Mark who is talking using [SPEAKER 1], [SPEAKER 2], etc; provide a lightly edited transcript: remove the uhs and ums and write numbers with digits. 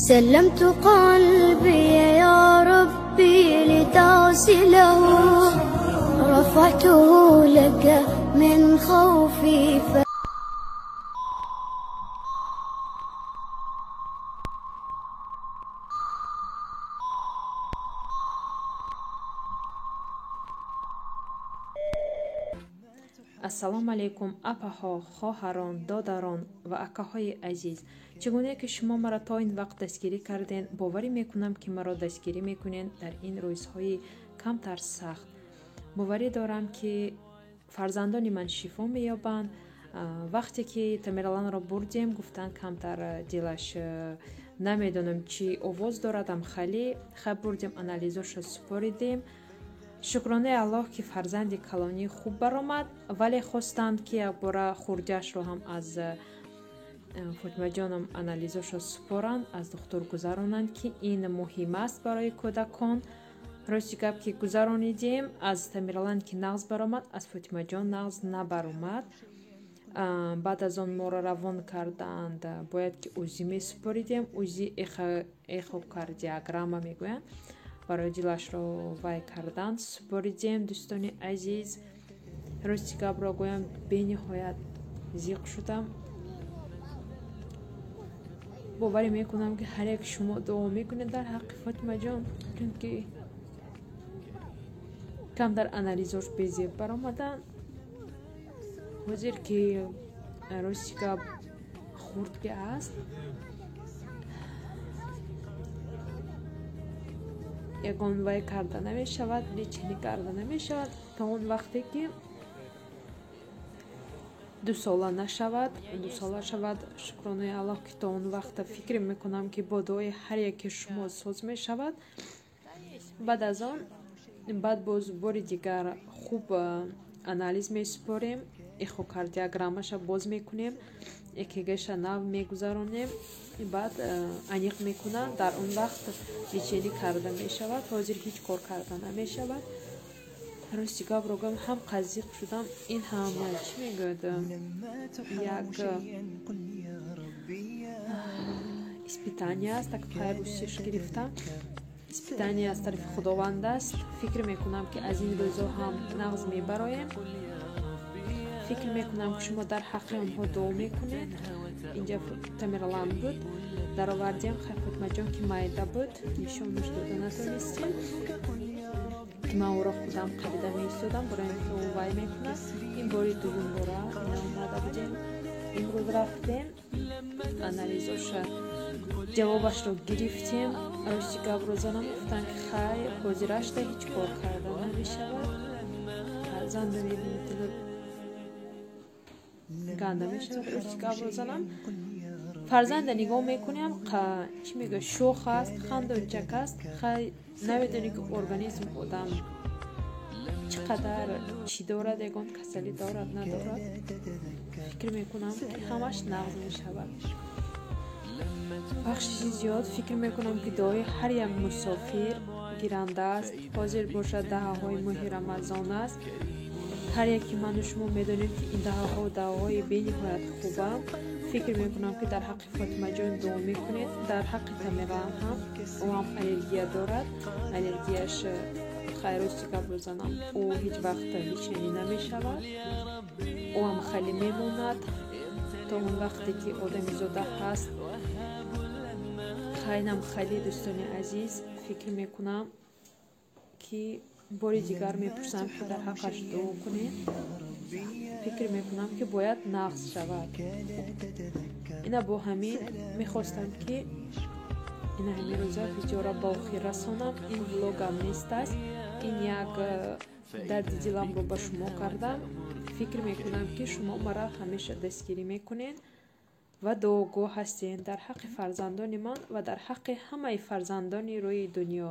[SPEAKER 1] سلمت قلبي يا ربي لتغسله، رفعته لك من خوفي
[SPEAKER 2] ассалому алайкум апаҳо, хоҳарон, додарон ва акаҳои азиз. чигуне ки шумо маро то ин вақт дастгирӣ карден, боварӣ мекунам ки маро дастгирӣ мекунед дар ин рӯзҳои камтар сахт. боварӣ дорам ки фарзандони ман шифо меёбанд. вақте ки Тамерланро бурдем, гуфтанд камтар дилаш намедонам чӣ овоз дорад ам хали. хаб бурдем, анализашо супоридем. шукронаи Аллоҳ ки фарзанди калонӣ хуб баромад, вале хостанд ки якбора хурдиашро ҳам аз Фотимаҷоном анализашро супоранд, аз духтур гузаронанд ки ин муҳим аст барои кӯдакон. рости гап ки гузаронидем, аз Тамерлан ки нағз баромад, аз Фотимаҷон нағз набаромад. баъд аз он моро равон карданд, бояд ки узи месупоридем, узи эхокардиограмма мегӯянд, барои дилашро вай кардан супоридем. дӯстони азиз, рости гапро гӯям, бениҳоят зиқ шудам. боварӣ мекунам ки ҳар як шумо дуо мекунед дар ҳаққи Фотимаҷон, чунки камтар анализош безеб баромаданд. ҳозир ки рости гап хурдки аст, ягон вай карда намешавад, лечени карда намешавад то он вақте ки 2 сола нашавад. 2 сола шавад. шукронаи Аллоҳ ки то он вақта фикр мекунам ки бо дуои ҳар яки шумо соз мешавад. баъд аз он баъд боз бори дигар хуб анализ месупорем, эхокардиограммаша боз мекунем, экгша нав мегузаронем, баъд аниқ мекунанд. дар он вақт лечени карда мешавад. ҳозир ҳеҷ кор карда намешавад. рости гапро гӯям, ҳам қазиқ шудам. ин ҳам чӣ мегӯяд, як испитание аст, так пайрусиш гирифтам. испитание аз тарафи худованд аст. фикр мекунам ки аз ин рӯзо ҳам нағз мебароем. фикр мекунам ки шумо дар ҳаққи онҳо дуо мекунед. инҷа Тамерлан буд, даровардиам Фотимаҷон ки майда буд, нишонаш дода натонистем, ки ман ӯро худам қарида меистодам, барои ки ӯ вай мекунад. ин бори дуюм бора ина омада будем. имрӯз рафтем, анализоша ҷавобашро гирифтем. рости гапро занам, гуфтанд ки хайр, ҳозирашда ҳеҷ кор карда намешавад. фарзанда мебинед дило ганда мешавад. рости гапро занам, фарзанда нигоҳ мекунем, чӣ мегӯяд, шох аст, хандончак аст. хай намедонӣ ки организм одам чӣ қадар чӣ дорад, ягон касалӣ дорад надорад. фикр мекунам ки ҳамаш нағз мешавад. бахши зиёд фикр мекунам ки дуои ҳар як мусофир гиранда аст. ҳозир бошад даҳаҳои моҳи рамазон аст. ҳар яки ману шумо медонем ки ин даҳаҳо даҳаҳои бениҳоят хубанд. фикр мекунам ки дар ҳаққи Фотимаҷон дуо мекунед. дар ҳаққи Тамерлан ҳам, ӯ ҳам аллергия дорад. аллергияш хайрости гапро занам, ӯ ҳеҷ вақт лечени намешавад. ӯ ҳам хали мемонад то он вақте ки одамизода ҳаст. хайнам хали. дӯстони азиз, фикр мекунам ки бори дигар мепурсам ки дар ҳаққаш дуо кунед. фикр мекунам ки бояд нағз шавад. ина бо ҳамин мехостам ки ина ҳамин рӯза видеоро ба охир расонам. ин влогам нест аст, ин як дарди диламро ба шумо кардам. фикр мекунам ки шумо мара ҳамеша дастгирӣ мекунед ва дуогоҳ ҳастед дар ҳаққи фарзандони ман ва дар ҳаққи ҳамаи фарзандони рӯи дунё.